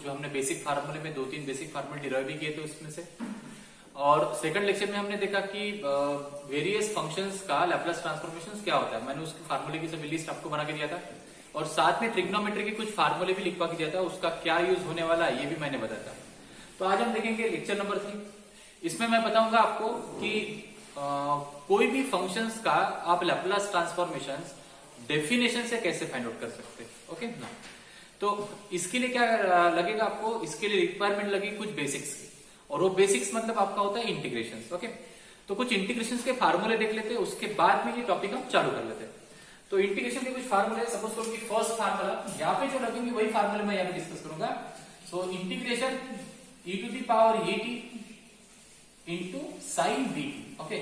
जो हमने बेसिक फार्मूले में 2-3 बेसिक फार्मूले डिराइव भी किए थे उसमें से। और सेकंड लेक्चर में हमने देखा कि वेरियस फंक्शंस का लैप्लास ट्रांसफॉर्मेशन क्या होता है, मैंने उसके फार्मूले की सभी लिस्ट आपको बना के दिया था और साथ में ट्रिग्नोमेट्री के कुछ फार्मूले भी लिखवा के दिया था, उसका क्या यूज होने वाला है ये भी मैंने बताया था। तो आज हम देखेंगे लेक्चर नंबर 3। इसमें मैं बताऊंगा आपको कि कोई भी फंक्शंस का आप लैप्लास ट्रांसफॉर्मेशंस डेफिनेशन से कैसे फाइंड आउट कर सकते हैं। ओके ना, तो इसके लिए क्या लगेगा आपको, इसके लिए रिक्वायरमेंट लगेगी कुछ बेसिक्स की, और वो बेसिक्स मतलब आपका होता है इंटीग्रेशन। ओके, तो कुछ इंटीग्रेशन के फार्मूले देख लेते हैं, उसके बाद में ये टॉपिक हम चालू कर लेते हैं। तो इंटीग्रेशन के कुछ फार्मूले, सपोज करो कि फर्स्ट फार्मूला यहाँ पे जो लगेंगे वही फार्मूले मैं यहाँ पे डिस्कस करूंगा। So integration e to the power at into sine bt, okay,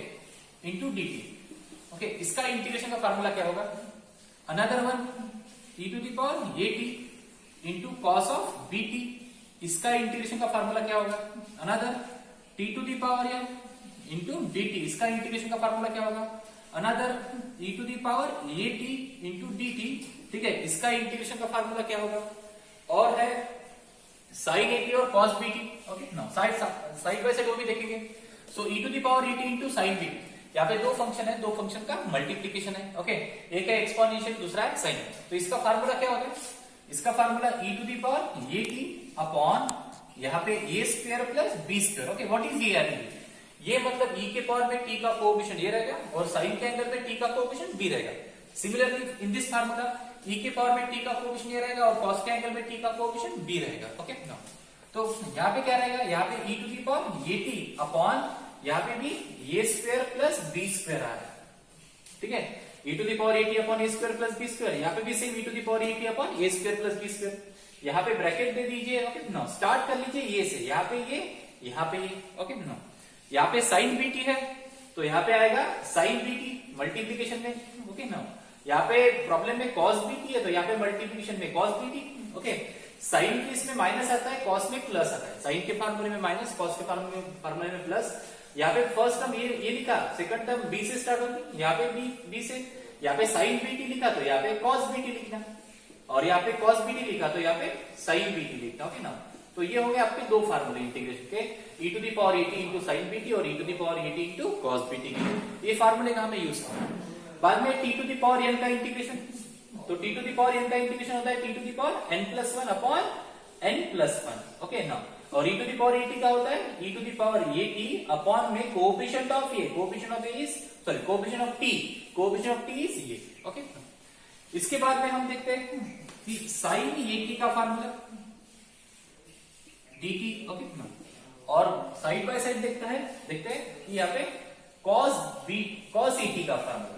into dt। Okay, इसका इंटीग्रेशन का फार्मूला क्या होगा? Another one e to the power at into cos of bt, इसका इंटीग्रेशन का फार्मूला क्या होगा? Another t to the power n into dt, इसका integration का फार्मूला क्या होगा? Another e to the power at into dt। ठीक है, इसका इंटीग्रेशन का फार्मूला क्या होगा? और है साइन at और कॉस bt। ओके ना, साइड बाय साइड वो भी देखेंगे। So e to the power at into sine bt, यहाँ पे दो फंक्शन है, दो फंक्शन का मल्टीप्लीकेशन है। ओके, एक है एक्सपोनेंशियल, दूसरा है साइन। तो इसका फार्मूला क्या होता है? इसका formula e to the power at upon यहाँ पे a square plus b square. Okay, what is ये मतलब e के पावर में t का कोएफिशिएंट ये रहेगा और साइन के एंगल में t का कोएफिशिएंट b रहेगा। Similarly in this formula e के पावर में t का कोएफिशिएंट ये रहेगा और cos के एंगल में t का कोएफिशिएंट b रहेगा। ओके ना, तो यहाँ पे क्या रहेगा? यहाँ पे e to the power at upon यहाँ पे भी a square plus b square आ रहा है। ठीक है, e to the power at upon a square plus b square, यहाँ पे भी same e to the power at upon a square plus b square. यहाँ पे ब्रैकेट दे दीजिए। ओके ना, स्टार्ट कर लीजिए ये से, यहाँ पे ये, यहाँ पे ये। ओके ना, यहाँ पे साइन bt है तो यहाँ पे आएगा साइन bt मल्टीप्लीकेशन में। ओके ना, यहाँ पे प्रॉब्लम में cos bt है तो यहाँ पे मल्टीप्लीकेशन में cos bt। ओके, साइन के इसमें माइनस आता है, cos में प्लस आता है। साइन के फार्मूले में माइनस, cos के फार्मूले में प्लस। यहाँ पे फर्स्ट टर्म ये लिखा, सेकंड टर्म b से स्टार्ट होगी, यहाँ पे b से, यहाँ पे साइन bt लिखा तो यहाँ पे cos bt लिखना, और यहाँ पे cos bt लिखा तो यहाँ पे साइन bt लिखना। ओके ना, तो ये हो गए आपके दो फार्मूले इंटीग्रेशन के, e to the power at into sine bt और e to the power at into cos bt के। ये फार्मूले का हमें यूज करना है। बाद में t to the power n का इंटीग्रेशन, तो t to the power n का इंटीग्रेशन होता है t to the power n plus 1 upon n plus 1। Okay ना, और e to the power at का होता है e to the power at upon में coefficient of a, coefficient of a is sorry coefficient of t, coefficient of t is ये। Okay, इसके बाद में हम देखते हैं कि साइन at का फार्मूला dt। ओके ना, और साइड बाय साइड देखते हैं कि यहाँ पे cos at का फार्मूला।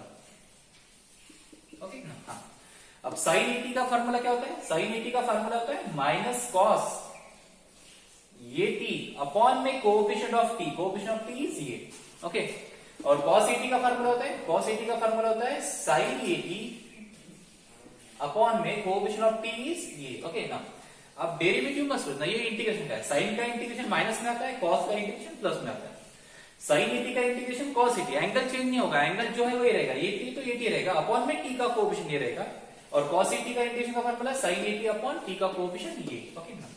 ओके ना, हाँ, अब साइन at का फार्मूला क्या होता है? साइन at का फार्मूला होता है माइनस कॉस at अपॉन में coefficient of t, coefficient of t is ये। ओके, और cos at का फार्मूला होता है, cos at का फार्मूला होता है साइन at अपॉन में कोएफिशिएंट ऑफ t इज ये। ओके ना, अब डेरिवेटिव मत सोचना, ये इंटीग्रेशन का है। साइन का इंटीग्रेशन माइनस में आता है, cos का इंटीग्रेशन प्लस में आता है। साइन at का integration cos at, angle change नहीं होगा, एंगल जो है वो ये रहेगा, ये t तो ये t रहेगा, अपॉन में t का कोएफिशिएंट ये रहेगा, और cos at का इंटीग्रेशन का formula sign at upon t का कोएफिशिएंट ये। ओके ना,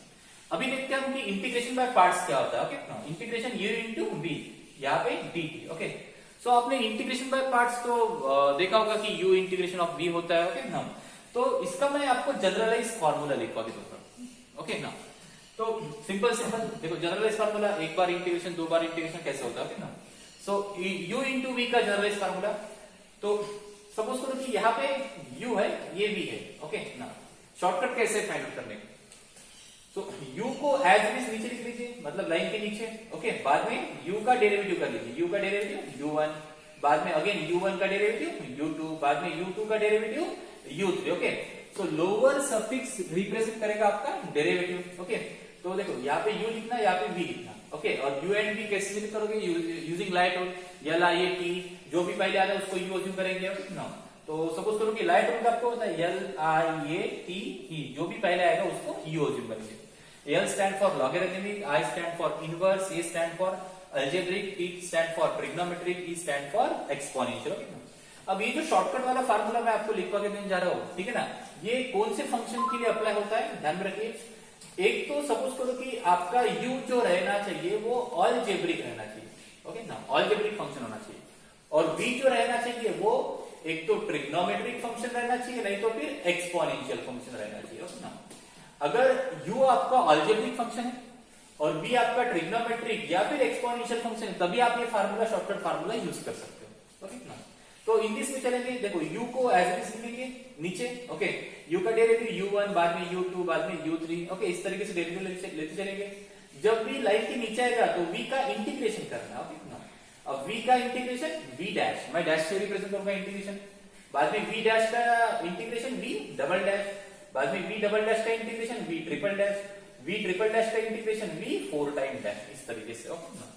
अभी देखते हैं हम कि इंटीग्रेशन बाय पार्ट्स क्या होता है। ओके ना, इंटीग्रेशन u इंटू b, यहाँ पे dt। ओके, सो आपने इंटीग्रेशन बाय पार्ट्स तो देखा होगा कि u इंटीग्रेशन ऑफ b होता है। ओके ना, तो इसका मैं आपको जनरलाइज फार्मूला लिखवा के दूंगा। ओके ना, तो सिंपल देखो जनरलाइज फार्मूला, एक बार इंटीग्रेशन दो बार इंटीग्रेशन कैसे होता है। ओके ना, सो u इंटू v का जनरलाइज फार्मूला, तो सपोज करो कि यहाँ पे u है, ये v है। ओके ना, शॉर्टकट कैसे फाइंड आउट करने का? तो u को एज इट इज नीचे लिख लीजिए, मतलब लाइन के नीचे। ओके, बाद में u का डेरिवेटिव कर लीजिए, u का डेरिवेटिव u1, बाद में अगेन u1 का डेरिवेटिव u2, बाद में u2 का डेरिवेटिव u3। ओके, तो लोअर सफिक्स रिप्रेजेंट करेगा आपका डेरिवेटिव। ओके, तो देखो यहाँ पे u लिखना, यहाँ पे v लिखना। ओके, और u एंड v कैसे लिख करोगे? यूजिंग लाइट रूल, LIAT, जो भी पहले आता है उसको u अज्यूम करेंगे ना। तो सपोज करो कि लाइट रूल आपको होता है LIAT, जो भी पहले आएगा उसको u अज्यूम करेंगे। L stand for logarithmic, I stand for inverse, A stand for algebraic, T stand for trigonometric, E stand for exponential. अब ये जो शॉर्टकट वाला फार्मूला मैं आपको लिखवा के देने जा रहा हूँ, ठीक है ना, ये कौन से फंक्शन के लिए अप्लाई होता है ध्यान में रखिए। एक तो सपोज करो कि आपका u जो रहना चाहिए वो अलजेब्रिक रहना चाहिए, ओके ना, अलजेब्रिक फंक्शन होना चाहिए, और v जो रहना चाहिए वो एक तो ट्रिग्नोमेट्रिक फंक्शन रहना चाहिए, नहीं तो फिर एक्सपोनेंशियल फंक्शन रहना चाहिए, ओके ना। अगर u आपका अलजेब्रिक फंक्शन है और v आपका ट्रिग्नोमेट्रिक या फिर एक्सपोनेंशियल फंक्शन है, तभी आप ये फार्मूला, शॉर्टकट फार्मूला यूज कर सकते हो, ओके ना। तो इन दिस में चलेंगे, देखो u को एज इट इज लिखेंगे नीचे, ओके, u का डेरिवेटिव u1, बाद में u2, बाद में u3, ओके, इस तरीके से डेरिवेटिव लेते चलेंगे। जब भी लाइन के नीचे आएगा तो v का इंटीग्रेशन करना, ओके ना। अब v का इंटीग्रेशन v डैश, मैं डैश से रिप्रेजेंट करूंगा इंटीग्रेशन, बाद में v डैश का इंटीग्रेशन v डबल डैश, बाद में v डबल डैश का integration v triple dash, v triple dash का इंटीग्रेशन v 4 टाइम डैश, इस तरीके से, ओके ना।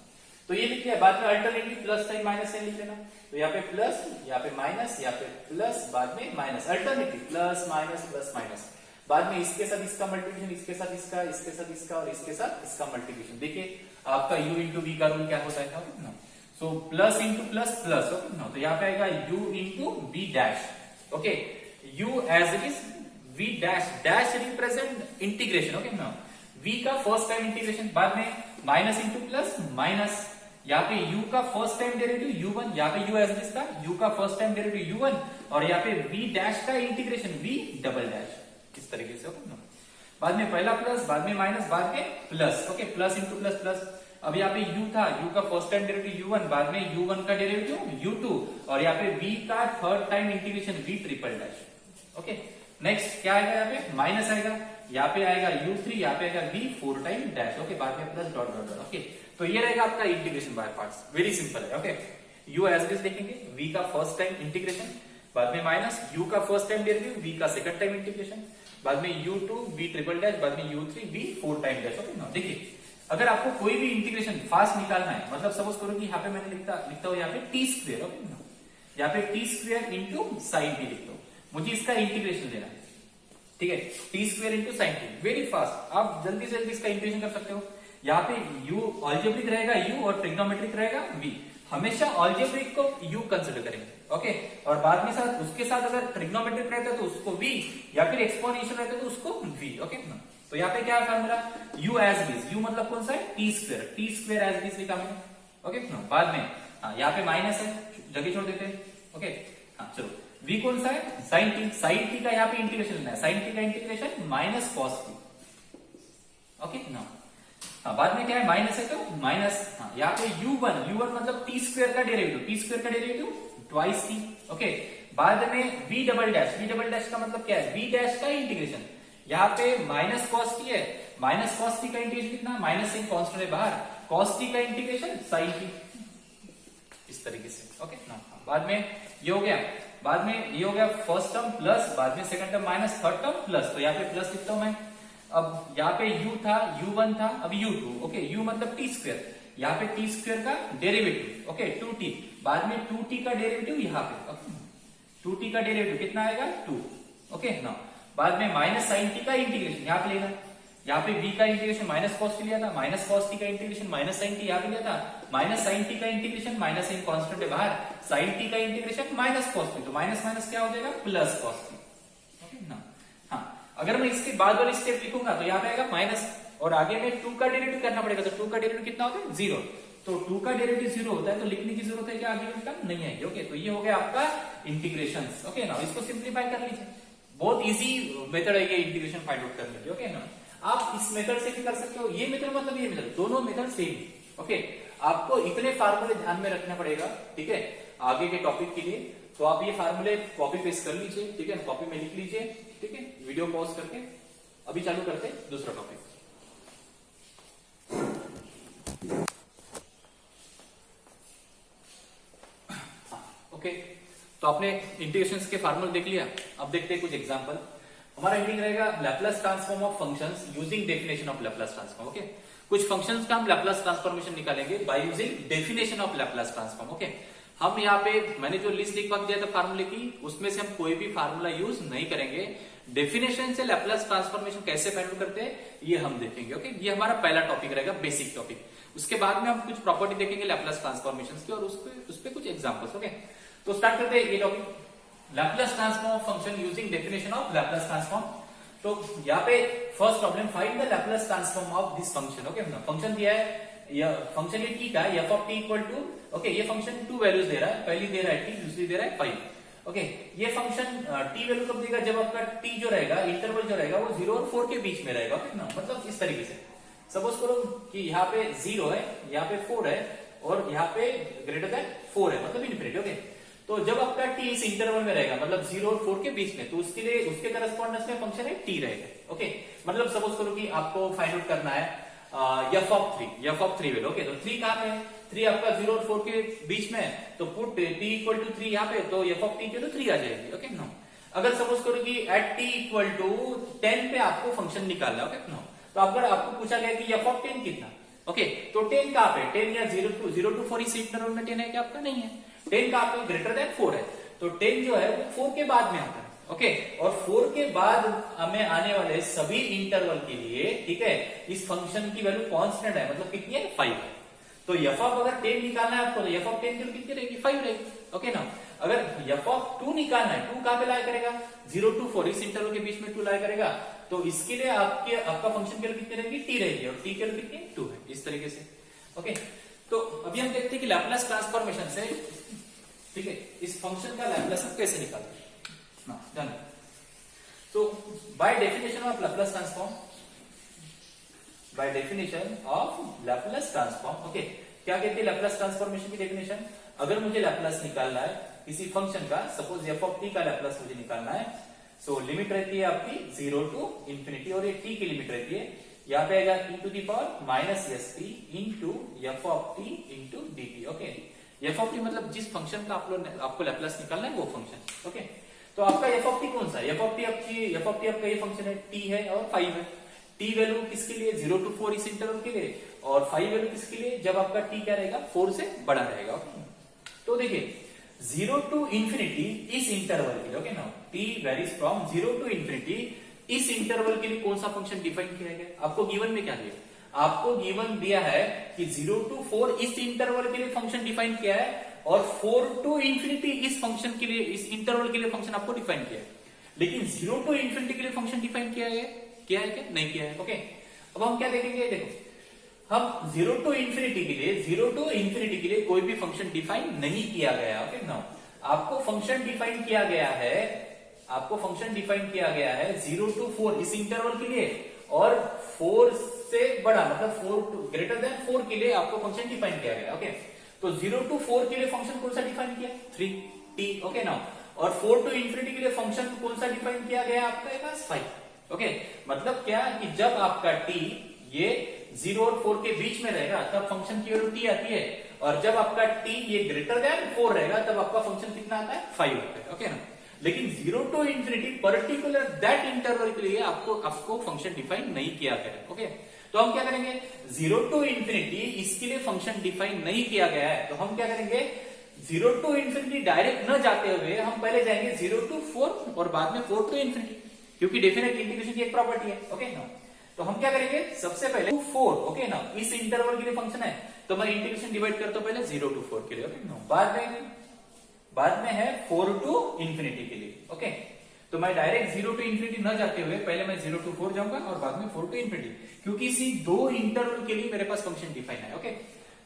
तो ये लिख लिया, बाद में alternative plus sine minus sine लिख लेना, तो यहाँ पे प्लस, यहाँ पे माइनस, यहाँ पे प्लस, बाद में माइनस, अल्टरनेटिव प्लस माइनस, बाद में इसके साथ इसका मल्टीप्लिकेशन, इसके साथ इसका, इसके साथ इसका और इसके साथ इसका मल्टीप्लिकेशन। देखिए आपका u इंटू वी का रूल क्या होता है ना, so plus into plus plus, okay ना। तो यहाँ पे आएगा u into v dash, okay, u as it is v dash, dash represent integration, okay ना, v का फर्स्ट टाइम इंटीग्रेशन, बाद में माइनस इंटू प्लस माइनस, यहाँ पे u का फर्स्ट टाइम डेरिवेटिव u1, यहाँ पे u एज इट इज था, u का फर्स्ट टाइम डेरिवेटिव u1, और यहाँ पे v डैश का इंटीग्रेशन v डबल डैश, इस तरीके से, ओके ना। बाद में पहला प्लस, बाद में माइनस, बाद में plus, okay, plus into plus plus. अब यहाँ पे u था, u का फर्स्ट टाइम डेरिवेटिव u1, बाद में u1 का डेरिवेटिव u2, और यहाँ पे v का third time integration v triple dash, okay. Next क्या आएगा, यहाँ पे माइनस आएगा, यहाँ पे आएगा u3, यहाँ पे आएगा v 4 टाइम डैश, ओके, बाद में plus dot dot dot, okay. तो ये रहेगा आपका integration by parts, very simple है, okay. u as it is देखेंगे, v का फर्स्ट टाइम इंटीग्रेशन, बाद में माइनस u का फर्स्ट टाइम डेरिवेटिव, v का सेकंड टाइम इंटीग्रेशन, बाद में u2 v ट्रिपल डैश, बाद में u3 v 4 time dash, okay ना। देखिए अगर आपको कोई भी इंटीग्रेशन फास्ट निकालना है, मतलब सपोज करो कि यहाँ पे मैंने लिखता हूँ यहाँ पे टी स्क्वेयर, ओके ना, यहाँ पे T square into sine T लिखता हूँ, मुझे इसका इंटीग्रेशन लेना है, ठीक है, T square into sine T, very fast, आप जल्दी से जल्दी इसका इंटीग्रेशन कर सकते हो। यहाँ पे u अलजेब्रिक रहेगा u और ट्रिग्नोमेट्रिक रहेगा v, हमेशा अलजेब्रिक को u कंसिडर करेंगे, ओके, और बाद में साथ उसके साथ अगर ट्रिग्नोमेट्रिक रहता है तो उसको v, या फिर एक्सपोनेंशियल रहता है तो उसको v, ओके ना। तो यहाँ पे क्या है formula, u as it is, u मतलब कौन सा है, T square as it is लिखा मैंने, ओके ना। बाद में यहाँ पे माइनस है, जगह छोड़ देते हैं, ओके, हाँ चलो, v कौन सा है, साइन टी का यहाँ पे इंटीग्रेशन लेना है, साइन टी का integration minus cos T, okay ना। हाँ, बाद में क्या है, माइनस है तो माइनस, हाँ, यहाँ पे u1 मतलब टी स्क्वेयर का डेरिवेटिव ट्वाइस टी, ओके। बाद में v डबल डैश का मतलब क्या है, v डैश का इंटीग्रेशन, यहाँ पे माइनस कॉस टी है, माइनस कॉस टी का इंटीग्रेशन कितना, माइनस साइन कांस्टेंट है बाहर, कॉस टी का इंटीग्रेशन साइन टी, इस तरीके से, ओके ना। बाद में ये हो गया, बाद में ये हो गया फर्स्ट टर्म प्लस, बाद में second term minus, third term plus, तो यहाँ पे प्लस लिखता हूं मैं। अब यहाँ पे u था, u1 था, अब u2, ओके, u मतलब टी स्क्वेयर, यहाँ पे टी स्क्वेयर का डेरिवेटिव, ओके, 2t, बाद में 2t का डेरिवेटिव यहाँ पे, ओके, 2t का डेरिवेटिव कितना आएगा 2, ओके ना। बाद में माइनस साइन टी का इंटीग्रेशन यहाँ पे लेना, यहाँ पे v का इंटीग्रेशन माइनस कॉस टी लिया था, माइनस कॉस टी का इंटीग्रेशन माइनस साइन टी यहाँ पे लिया था, माइनस साइन टी का इंटीग्रेशन माइनस साइन कांस्टेंट है बाहर, साइन टी का इंटीग्रेशन माइनस कॉस टी, तो माइनस माइनस क्या हो जाएगा, प्लस कॉस टी, ओके ना। हाँ, अगर मैं इसके बाद वाली स्टेप लिखूंगा तो यहाँ पे आएगा माइनस, और आगे में 2 का डेरिवेटिव करना पड़ेगा, तो 2 का डेरिवेटिव कितना होता है 0, तो 2 का डेरिवेटिव 0 होता है तो लिखने की जरूरत है क्या, आगे का नहीं है, ओके। तो ये हो गया आपका इंटीग्रेशन, ओके ना। इसको सिंप्लीफाई कर लीजिए, बहुत इजी मेथड है ये इंटीग्रेशन फाइंड आउट करने की, ओके ना। आप इस मेथड से भी कर सकते हो, ये मेथड मतलब ये मेथड, दोनों मेथड सेम, ओके। आपको इतने फार्मूले ध्यान में रखना पड़ेगा, ठीक है, आगे के टॉपिक के लिए। तो आप ये फार्मूले कॉपी पेस्ट कर लीजिए, ठीक है, कॉपी में लिख लीजिए, ठीक है, वीडियो पॉज करके अभी चालू करते हैं दूसरा टॉपिक। ओके, तो आपने इंटीग्रेशंस के फार्मूले देख लिया, अब देखते हैं कुछ एग्जांपल। हमारा हेडिंग रहेगा Laplace transform of functions using definition of Laplace transform, okay. कुछ फंक्शंस का हम लैप्लास ट्रांसफॉर्मेशन निकालेंगे by using definition of Laplace transform, okay. हम यहाँ पे मैंने जो लिस्ट लिखवा दिया था फार्मूले की, उसमें से हम कोई भी फार्मूला यूज नहीं करेंगे, डेफिनेशन से लैप्लास ट्रांसफॉर्मेशन कैसे फाइंड आउट करते हैं ये हम देखेंगे, ओके। ये हमारा पहला टॉपिक रहेगा, बेसिक टॉपिक। उसके बाद में हम कुछ प्रॉपर्टी देखेंगे लैप्लास ट्रांसफॉर्मेशन की, और उस पे कुछ एग्जांपल्स, ओके। तो स्टार्ट करते हैं ये topic, Laplace transform of function using definition of Laplace transform. तो यहाँ पे first problem, find the Laplace transform of this function. Okay, function दिया है, फंक्शन ये t का है, f of t equal to, okay ये फंक्शन 2 वैल्यूज दे रहा है, पहली दे रहा है t, दूसरी दे रहा है 5। ओके, ये फंक्शन t वैल्यू कब देगा, जब आपका t जो रहेगा, इंटरवल जो रहेगा वो 0 और 4 के बीच में रहेगा। ओके ना, मतलब इस तरीके से सपोज करो कि यहाँ पे 0 है, यहाँ पे 4 है और यहाँ पे ग्रेटर देन 4 है, मतलब इन्फिनिटी। ओके, तो जब आपका t इस इंटरवल में रहेगा, मतलब 0 और 4 के बीच में, तो उसके लिए उसके करस्पॉन्डेंस में फंक्शन है t रहेगा। ओके, मतलब सपोज करो कि आपको फाइंड आउट करना है f ऑफ 3 वैल्यू। ओके, तो 3 कहां पे है, 3 आपका 0 और 4 के बीच में है, तो पुट t इक्वल टू 3 यहाँ पे, तो f ऑफ t के तो 3 आ जाएगी। ओके नो, अगर सपोज करो कि एट t इक्वल टू 10 पे आपको फंक्शन निकालना है। ओके नो, तो अगर आपको पूछा गया कि f ऑफ 10 कितना, ओके तो 10 कहां पे, 10 या 0 टू 4 इस इंटरवल में 10 है क्या, आपका नहीं है। 10 कहां पे, ग्रेटर देन 4 है, तो 10 जो है वो 4 के बाद में आता है। ओके, और 4 के बाद हमें आने वाले सभी इंटरवल के लिए, ठीक है, इस फंक्शन की वैल्यू कांस्टेंट है, मतलब कितनी है, 5 है। तो f ऑफ अगर 10 निकालना है आपको, तो f ऑफ 10 की कितनी रहेगी, 5 रहेगी। ओके ना, अगर f ऑफ 2 निकालना है, 2 कहां पे लाया करेगा, 0 टू 4 इस इंटरवल के बीच में 2 लाया करेगा, तो इसके लिए आपका फंक्शन की वैल्यू कितनी रहेगी, t रहेगी, और t की वैल्यू कितनी, 2 है, इस तरीके से। ओके, तो अभी हम देखते हैं कि लैप्लास ट्रांसफॉर्मेशन से, ठीक है, इस फंक्शन का लैप्लास हम कैसे निकालते हैं ना, done. So by definition of Laplace transform, okay, क्या कहती है लैप्लास ट्रांसफॉर्मेशन की डेफिनेशन, अगर मुझे लैप्लास निकालना है किसी फंक्शन का, सपोज f ऑफ t का लैप्लास मुझे निकालना है, सो लिमिट रहती है आपकी 0 टू इंफिनिटी, और ये t की लिमिट रहती है, यहाँ पे आएगा e to the power minus st into f of t into dt। Okay, f of t मतलब जिस फंक्शन का आपको लैप्लास निकालना है वो फंक्शन। ओके, तो आपका f ऑफ t कौन सा है, f ऑफ t आपका ये फंक्शन है, t है और 5 है। t वैल्यू किसके लिए, 0 टू 4 इस इंटरवल के लिए, और 5 वैल्यू किसके लिए, जब आपका t क्या रहेगा, 4 से बड़ा रहेगा। ओके, तो देखिए 0 टू इंफिनिटी इस इंटरवल के लिए, ओके ना, t varies from 0 to infinity, इस इंटरवल के लिए कौन सा फंक्शन डिफाइन किया गया, आपको गिवन में क्या दिया, आपको गिवन दिया है कि 0 टू 4 इस इंटरवल के लिए फंक्शन डिफाइन किया है, और 4 टू इंफिनिटी इस फंक्शन के लिए, इस इंटरवल के लिए फंक्शन आपको डिफाइन किया है, लेकिन 0 टू इंफिनिटी के लिए फंक्शन डिफाइन किया है क्या, नहीं किया है। ओके, अब हम क्या देखेंगे, देखो हम 0 टू इंफिनिटी के लिए कोई भी फंक्शन डिफाइन नहीं किया गया। ओके नाउ, आपको फंक्शन डिफाइन किया गया है 0 टू 4 इस इंटरवल के लिए, और 4 से बड़ा मतलब 4 ग्रेटर देन 4 के लिए आपको फंक्शन डिफाइन किया गया। ओके, तो 0 टू 4 के लिए फंक्शन कौन सा डिफाइन किया, 3t। ओके नाउ, और 4 टू इंफिनिटी के लिए फंक्शन कौन सा डिफाइन किया गया आपके पास, 5। ओके, मतलब क्या कि जब आपका t ये 0 और 4 के बीच में रहेगा तब फंक्शन की वैल्यू t आती है, और जब आपका t ये ग्रेटर देन 4 रहेगा तब आपका फंक्शन कितना आता है, 5 आता है। ओके ना, लेकिन 0 to infinity particular that interval के लिए आपको फंक्शन डिफाइन नहीं किया गया। ओके, तो हम क्या करेंगे, 0 टू इंफिनिटी इसके लिए फंक्शन डिफाइन नहीं किया गया है, तो हम क्या करेंगे, 0 टू इंफिनिटी डायरेक्ट न जाते हुए हम पहले जाएंगे 0 टू 4 और बाद में 4 टू इंफिनिटी, क्योंकि डेफिनेट इंटीग्रेशन की एक प्रॉपर्टी है। ओके ना, तो हम क्या करेंगे, सबसे पहले 4, ओके ना, इस इंटरवल के लिए फंक्शन है, तो मैं इंटीग्रेशन डिवाइड करता हूं पहले 0 टू 4 के लिए। ओके ना, बाद में है 4 टू इंफिनिटी के लिए। ओके, तो मैं डायरेक्ट 0 टू इंफिनिटी न जाते हुए पहले मैं 0 टू 4 जाऊंगा और बाद में 4 टू इंफिनिटी, क्योंकि इसी दो इंटरवल के लिए मेरे पास फंक्शन डिफाइन है। ओके,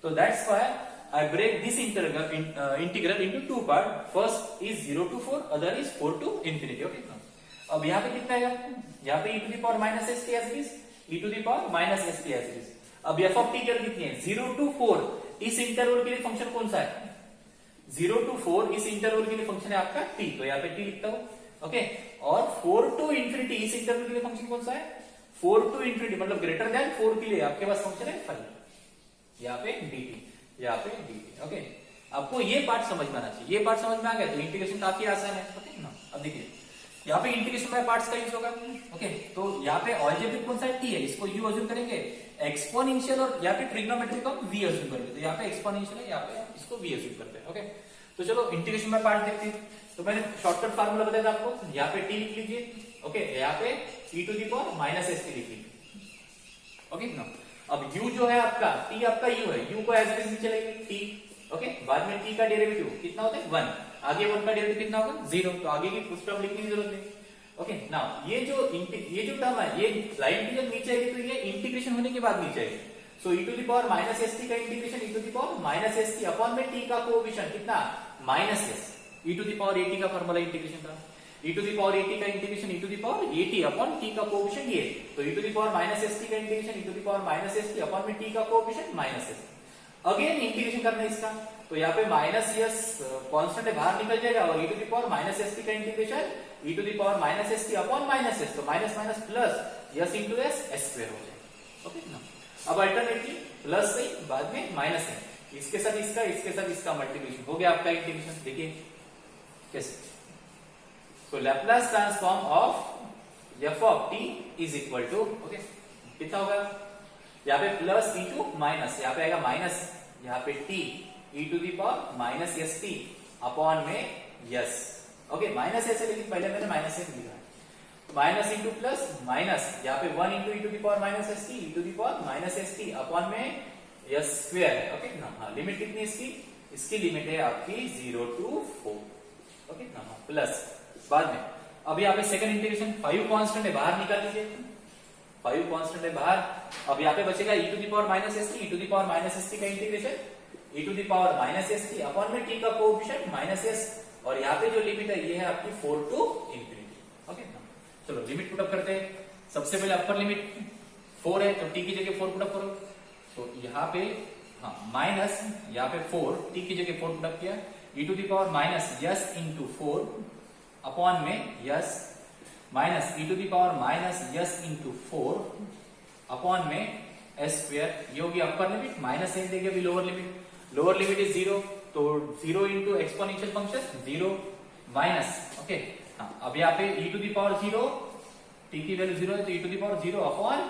तो that's why I break this integral into two part. First is 0 to 4, other is 4 to infinity. Okay. अब यहाँ पे कितना आएगा, यहाँ पे e to the power minus st as it is, e to the power minus st as it is। अब f of t की value कितनी है, 0 to 4 इस इंटरवल के लिए फंक्शन कौन सा है, 0 to 4 इस इंटरवल के लिए फंक्शन है आपका t, तो यहाँ पे t लिखता हूं। ओके, और 4 to infinity इस इंटरवल के लिए फंक्शन कौन सा है, 4 to infinity मतलब ग्रेटर देन 4 के लिए आपके पास फंक्शन है 5, यहाँ पे dt, यहाँ पे dt। ओके, आपको ये पार्ट समझ में आना चाहिए, ये पार्ट समझ में आ गया तो इंटीग्रेशन काफी आसान है। ओके ना, अब देखिए यहाँ पे इंटीग्रेशन बाय पार्ट्स का यूज होगा। ओके, तो यहाँ पे अलजेब्रिक कौन सा है, t है, इसको u अज्यूम करेंगे, एक्सपोनेंशियल और यहाँ पे ट्रिग्नोमेट्रिक को v अज्यूम करेंगे, तो यहाँ पे एक्सपोनेंशियल है, यहाँ पे इसको v अज्यूम करते हैं। ओके, तो चलो इंटीग्रेशन बाय पार्ट देखते हैं। तो मैंने शॉर्टकट फार्मूला बताया था आपको, यहाँ पे t लिख लीजिए। ओके, यहाँ पे e to the power minus st लिख लीजिए। ओके ना, अब u जो है आपका, t आपका u है, u को एज इट इज चलेगी t। ओके, बाद में t का डेरिवेटिव कितना होता है 1, आगे 1 का डेरिवेटिव कितना होगा 0, तो आगे की कुछ टर्म लिखने की जरूरत नहीं। ओके नाउ ये जो टर्म है ये लाइन इंटीग्रल नीचे आएगी तो ये इंटीग्रेशन होने के बाद नीचे आएगी। So e to the power minus S t का integration e to the power minus S T upon में t का कोएफिशिएंट कितना minus s e to the power a t का फॉर्मूला इंटीग्रेशन का e to the power a t का integration e to the power a t upon t का coefficient ये तो e to the power minus S t का integration e to the power minus S T upon में t का coefficient minus S. Again integration करना है इसका तो यहाँ पे माइनस एस कांस्टेंट है बाहर निकल जाएगा और e to the power minus S t का integration e to the power minus S T upon minus s तो minus minus plus s into s s square हो जाएगा। ओके ना अब अल्टरनेटली प्लस से बाद में माइनस है इसके साथ इसका मल्टीप्लिकेशन हो गया आपका इंटीग्रेशन। देखिए कैसे so Laplace transform of F of T is equal to okay कितना होगा यहाँ पे प्लस इंटू माइनस यहाँ पे आएगा माइनस यहाँ पे T e to the power minus S T upon में यस ओके माइनस एस है लेकिन पहले मैंने माइनस एस लिखा है माइनस इंटू प्लस माइनस यहाँ पे 1 into e to the power minus S T e to the power minus S T upon में यस स्क्वायर ओके हाँ लिमिट कितनी इसकी लिमिट है आपकी 0 टू 4 ओके हाँ प्लस बाद में अब यहाँ पे सेकंड इंटीग्रेशन 5 कांस्टेंट है बाहर निकाल लीजिए 5 कांस्टेंट है बाहर अब यहाँ पे बचेगा e to the power minus S T e to the power minus S t का integration e to the power minus S T upon में t का कोएफिशिएंट माइनस एस और यहाँ पे जो लिमिट है ये है आपकी 4 टू इंफिनिटी ओके चलो लिमिट पुट अप करते हैं। सबसे पहले अपर लिमिट 4 है तो t की जगह 4 पुट अप करो तो यहाँ पे हाँ माइनस यहाँ पे 4 t की जगह 4 पुट अप किया e to the power minus yes into 4 upon में s minus e to the power minus yes into 4 upon में एस स्क्वायर ये होगी अपर लिमिट माइनस एन देगी अभी लोअर लिमिट इज 0 तो 0 into exponential function 0 minus okay हाँ अब यहाँ पे e to the power 0 t की वैल्यू 0 है तो e to the power 0 upon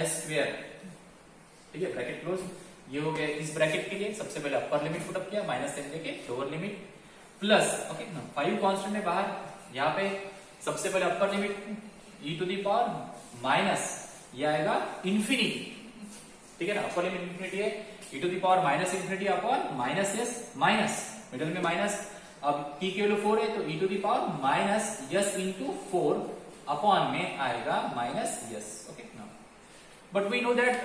S square ठीक है ब्रैकेट क्लोज ये हो गया इस ब्रैकेट के लिए सबसे पहले अपर लिमिट पुट अप किया माइनस एन देके lower limit plus okay 5 constant है बाहर यहाँ पे सबसे पहले upper limit e to the power minus ये आएगा इंफिनिटी ठीक है ना अपर लिमिट इंफिनिटी है e to the power minus infinity upon minus S minus middle में माइनस अब t की वैल्यू 4 है तो e to the power minus yes into 4 upon में आएगा minus S okay now but we know that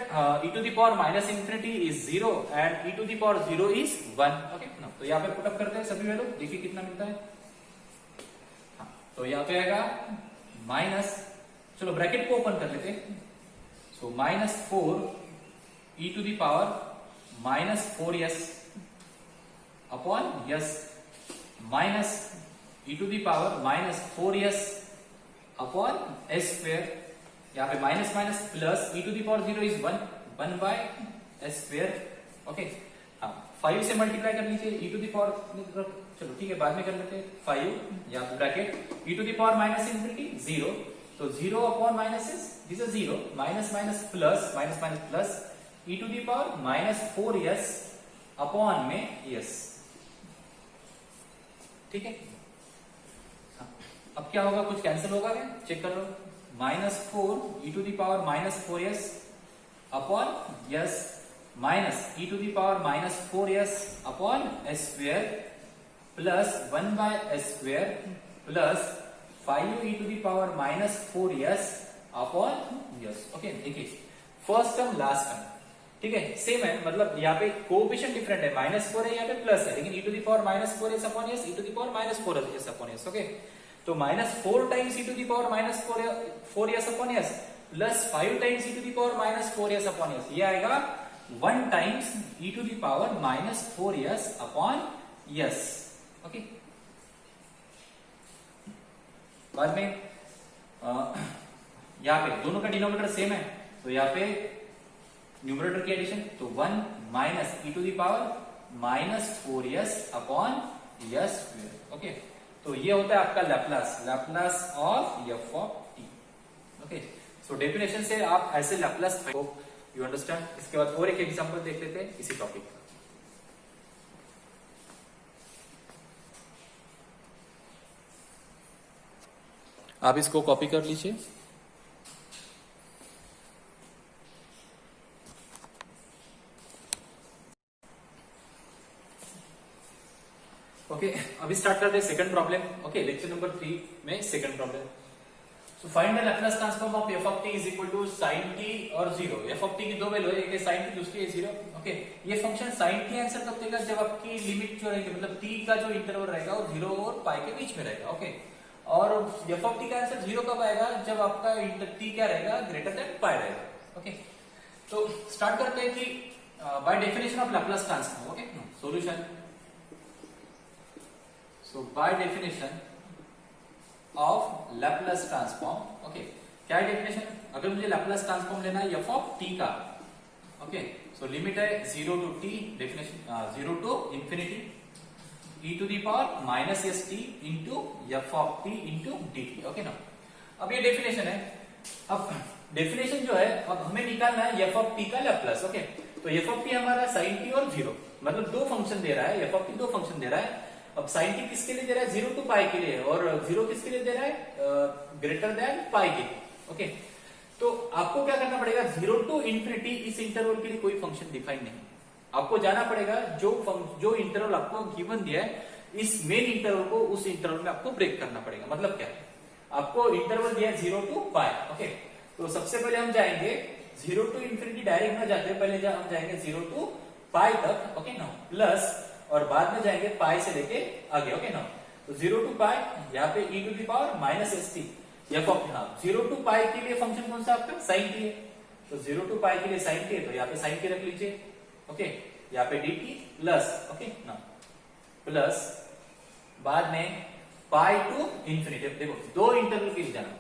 e to the power minus infinity is 0 and e to the power 0 is 1 okay now तो यहाँ पे put up करते हैं सभी value देखिए कितना मिलता है हाँ, तो यहाँ पे आएगा माइनस चलो ब्रैकेट को ओपन कर लेते हैं so minus 4 e to the power minus 4s upon yes minus e to the power minus 4s upon S square यहाँ पे minus minus plus e to the power 0 is 1 by S square okay हाँ 5 से multiply कर लीजिए e to the power चलो ठीक है बाद में कर लेते हैं 5 यहाँ bracket e to the power minus infinity 0 तो 0 upon minus S this is 0 minus minus plus e to the power minus 4s upon में यस ठीक है हाँ, अब क्या होगा कुछ कैंसिल होगा क्या चेक कर लो minus 4 e to the power minus 4s upon yes minus e to the power minus 4s upon S square plus 1 by S square plus 5 e to the power minus 4s upon s okay देखिए first term last term ठीक है same है मतलब यहाँ पे coefficient different है minus 4 है यहाँ पे प्लस है लेकिन e to the power minus 4s upon s e to the power minus 4s upon s okay तो minus 4 times e to the power minus 4s upon s plus 5 times e to the power minus 4s upon s ये आएगा 1 times e to the power minus 4s upon s okay बाद में यहाँ पे दोनों का denominator same है तो यहाँ पे न्यूमरेटर की एडिशन तो 1 minus e to the power minus 4s upon s square okay तो ये होता है आपका Laplace of f of t okay so definition से आप ऐसे लैप्लास यू अंडरस्टैंड। इसके बाद और एक एग्जांपल देख लेते हैं इसी टॉपिक का। आप इसको कॉपी कर लीजिए। ओके अभी स्टार्ट करते हैं second problem. Okay lecture number 3 में second problem so find the Laplace transform of F of T is equal to sine T और जीरो। एफ ऑफ टी की दो वैल्यू है, एक है साइन टी, दूसरी है जीरो। ओके, ये फंक्शन साइन टी आंसर कब देगा, जब आपकी लिमिट जो रहेगी मतलब टी का जो इंटरवल रहेगा वो जीरो और पाई के बीच में रहेगा। ओके, और एफ ऑफ टी का आंसर जीरो कब आएगा, जब आपका टी क्या रहेगा, ग्रेटर देन पाई रहेगा। ओके, तो स्टार्ट करते हैं कि by definition of Laplace transform. Okay, solution. So by definition of Laplace transform. Okay, क्या है डेफिनेशन, अगर मुझे लैप्लस ट्रांसफॉर्म लेना है एफ ऑफ टी का। ओके, सो लिमिट है zero to T, definition zero to infinity e to the power minus S T into F of T into D T. Okay ना, अब ये definition है। अब definition जो है, अब हमें निकालना है एफ ऑफ टी का लैप्लस। ओके, तो एफ ऑफ टी हमारा साइन टी और जीरो, मतलब दो फंक्शन दे रहा है, एफ ऑफ टी दो फंक्शन दे रहा है। अब साइन टी किसके लिए दे रहा है, जीरो टू पाई के लिए, और जीरो किसके लिए दे रहा है, ग्रेटर देन पाई के लिए। ओके, तो आपको क्या करना पड़ेगा, जीरो टू इंफिनिटी इस इंटरवल के लिए कोई फंक्शन डिफाइन नहीं, आपको जाना पड़ेगा जो इंटरवल आपको गिवन दिया है, इस मेन इंटरवल को उस इंटरवल में आपको ब्रेक करना पड़ेगा। मतलब क्या, आपको इंटरवल दिया है जीरो टू पाई। ओके, तो सबसे पहले हम जाएंगे जीरो टू इंफिनिटी, डायरेक्ट ना जाते पहले हम जाएंगे जीरो टू पाई तक। ओके ना, प्लस, और बाद में जाएंगे पाई से लेके आगे। ओके ना, तो जीरो टू पाई, यहाँ पे e to the power minus S t f of, हाँ जीरो टू पाई के लिए फंक्शन कौन सा आपका, साइन टी है, तो जीरो टू पाई के लिए साइन टी है, तो यहाँ पे साइन टी रख लीजिए। ओके, यहाँ पे डी टी प्लस, ओके ना, प्लस बाद में पाई टू इंफिनिटी। देखो दो इंटरवल के लिए जाना,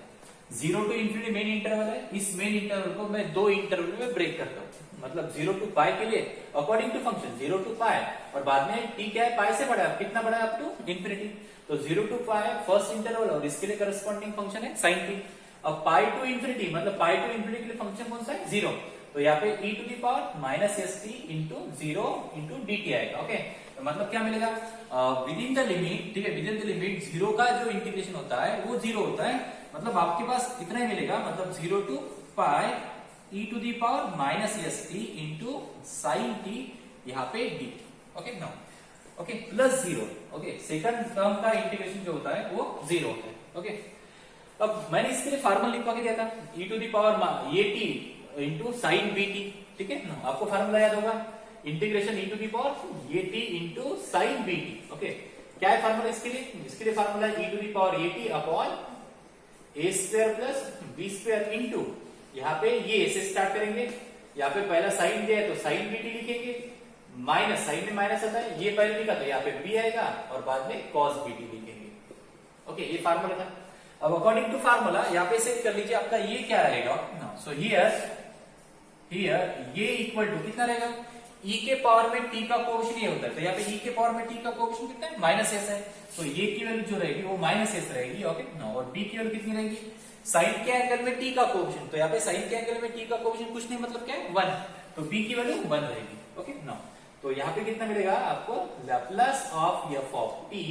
zero to infinity main interval है, इस मेन इंटरवल को मैं दो इंटरवल में ब्रेक करता हूँ, मतलब जीरो टू पाई के लिए according to function zero to pi, और बाद में टी क्या है, पाई से बड़ा है, कितना बड़ा है, अप टू इंफिनिटी, तो zero to pi first interval, और इसके लिए करस्पॉन्डिंग फंक्शन है साइन टी। अब पाई टू इंफिनिटी, मतलब पाई टू इंफिनिटी के लिए फंक्शन कौन सा है, जीरो, तो यहाँ पे e to the power minus S T into zero into D t आएगा। ओके, तो मतलब क्या मिलेगा, विद इन द लिमिट, ठीक है, with in the limit zero का जो इंटीग्रेशन होता है वो जीरो होता है, मतलब आपके पास इतना ही मिलेगा, मतलब zero to pi e to the power minus S T into sine t, यहाँ पे डी। ओके ना, okay, plus zero. Okay, second term का इंटीग्रेशन जो होता है वो जीरो होता है। ओके, अब मैंने इसके लिए फार्मूला लिखवा के दिया था, e to the power a t into sine b t, ठीक है ना, आपको फार्मूला याद होगा, integration e to the power a t into sine b t. Okay, क्या है फार्मूला इसके लिए, इसके लिए फार्मूला है e to the power a t upon a square plus b square into, यहाँ पे ये ऐसे स्टार्ट करेंगे, यहाँ पे पहला साइन दिया है तो साइन बी टी लिखेंगे, माइनस, साइन में माइनस आता है, ये पहले लिखा था, यहाँ पे बी आएगा, और बाद में कॉस बी टी लिखेंगे। ओके, ये फार्मूला था। अब अकॉर्डिंग टू फार्मूला यहाँ पे सेट कर लीजिए, आपका ये क्या रहेगा, सो हियर ये इक्वल टू कितना रहेगा, e के पावर में t का कोएफिशिएंट ये होता है, तो यहाँ पे e के पावर में t का कोएफिशिएंट कितना है, माइनस एस है, तो ये की वैल्यू जो रहेगी वो माइनस एस रहेगी। ओके ना, और b की वैल्यू कितनी रहेगी, साइन के एंगल में t का कोएफिशिएंट, तो यहाँ पे साइन के एंगल में t का कोएफिशिएंट कुछ नहीं, मतलब क्या है, 1, तो b की वैल्यू 1 रहेगी। ओके ना, तो यहाँ पे कितना मिलेगा आपको, Laplace of F of T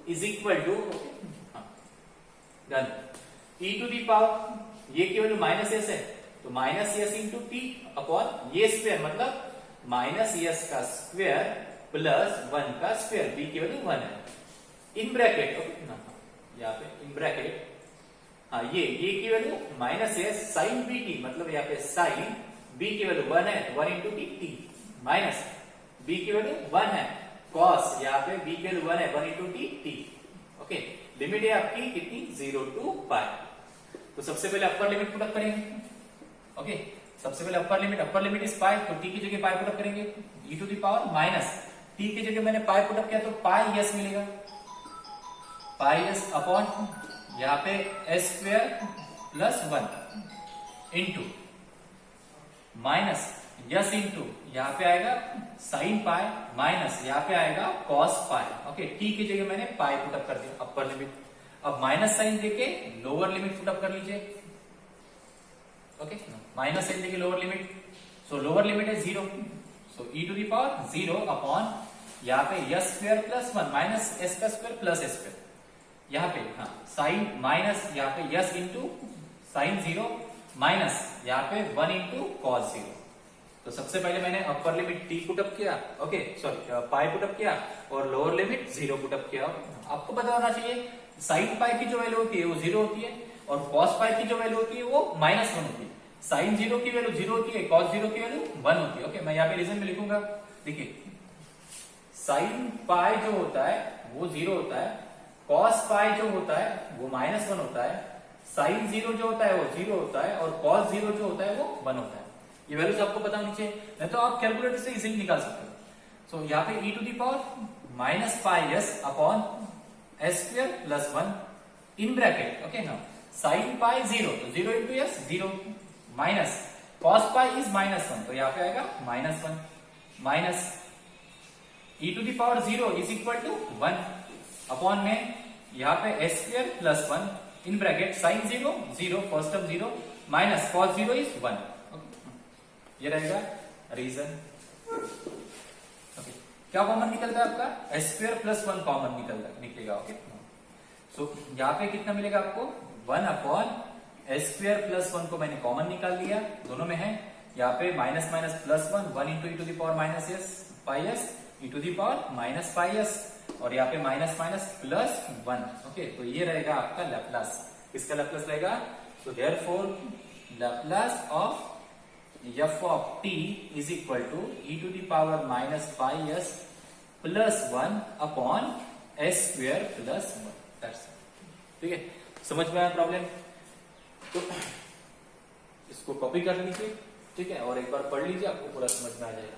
is equal to, done, e to the power ये की वैल्यू माइनस एस है, तो minus s into t upon ये स्क्वायर, मतलब माइनस एस का स्क्वायर प्लस 1 का स्क्वायर, बी की वैल्यू 1 है, इन ब्रैकेट। ओके ना, यहाँ पे इन ब्रैकेट, हाँ ये की value minus s sine b t, मतलब यहाँ पे साइन बी की वैल्यू 1 है, 1 into t, t minus b की वैल्यू 1 है, कॉस यहाँ पे बी की वैल्यू 1 है, 1 into t, T. Okay, limit है आपकी कितनी, 0 टू पाई। तो सबसे पहले अपर लिमिट पुट अप करेंगे। ओके, सबसे पहले अपर लिमिट इज पाई, तो टी की जगह पाई पुट अप करेंगे, e to the power minus t की जगह मैंने पाई पुट अप किया, तो पाई एस मिलेगा, पाई एस अपॉन यहाँ पे S square plus 1 into minus yes into यहाँ पे आएगा साइन पाई, माइनस यहाँ पे आएगा कॉस पाई। ओके, टी की जगह मैंने पाई पुट अप कर दिया, अपर लिमिट। अब माइनस साइन देके लोअर लिमिट पुट अप कर लीजिए। ओके, माइनस साइन देके lower limit, so lower limit है 0, so e to the power 0 upon यहाँ पे s square plus 1 minus s का स्क्वायर प्लस एस स्क्वायर, यहाँ पे हाँ साइन माइनस यहाँ पे यस इंटू साइन 0 माइनस यहाँ पे 1 इंटू कॉस 0। तो सबसे पहले मैंने upper limit t put up किया, okay sorry pi put up किया, और लोअर लिमिट 0 पुट अप किया। आपको पता होना चाहिए साइन पाई की जो वैल्यू होती है वो 0 होती है, और cos पाई की जो वैल्यू होती है वो -1 होती है, साइन 0 की वैल्यू 0 होती है, cos 0 की वैल्यू 1 होती है। ओके, मैं यहाँ पे रीजन में लिखूंगा। देखिए साइन पाई जो होता है वो 0 होता है, cos पाई जो होता है वो -1 होता है, साइन 0 जो होता है वो 0 होता है और cos 0 जो होता है वो 1 होता है। ये वैल्यूज आपको पता होनी चाहिए, नहीं तो आप कैलकुलेटर से इजीली निकाल सकते हो। सो यहाँ पे e to the power -πs upon s² + 1 in bracket. Okay, now sine pi 0 तो 0 into s 0 minus cos pi is -1 तो यहाँ पे आएगा -1 minus e to the power 0 is equal to 1 upon में यहाँ पे s² + 1 in bracket sine 0 0 first term 0 minus cos 0 is 1। ये रहेगा रीजन। ओके, क्या कॉमन निकलता है आपका s² + 1 कॉमन निकलेगा। ओके, सो यहाँ पे कितना मिलेगा आपको 1 अपॉन s² + 1 को मैंने कॉमन निकाल लिया, दोनों में है। यहाँ पे minus minus +1 1 into e to the power -s πs e to the power -πs और यहाँ पे माइनस माइनस +1। ओके, तो ये रहेगा आपका लैप्लास। किसका लैप्लास रहेगा? So therefore Laplace of f of t is equal to e to the power -πs + 1 upon s² + 1। That's it। ठीक है, समझ में आया प्रॉब्लम? तो इसको कॉपी कर लीजिए, ठीक है, और एक बार पढ़ लीजिए, आपको पूरा समझ में आ जाएगा।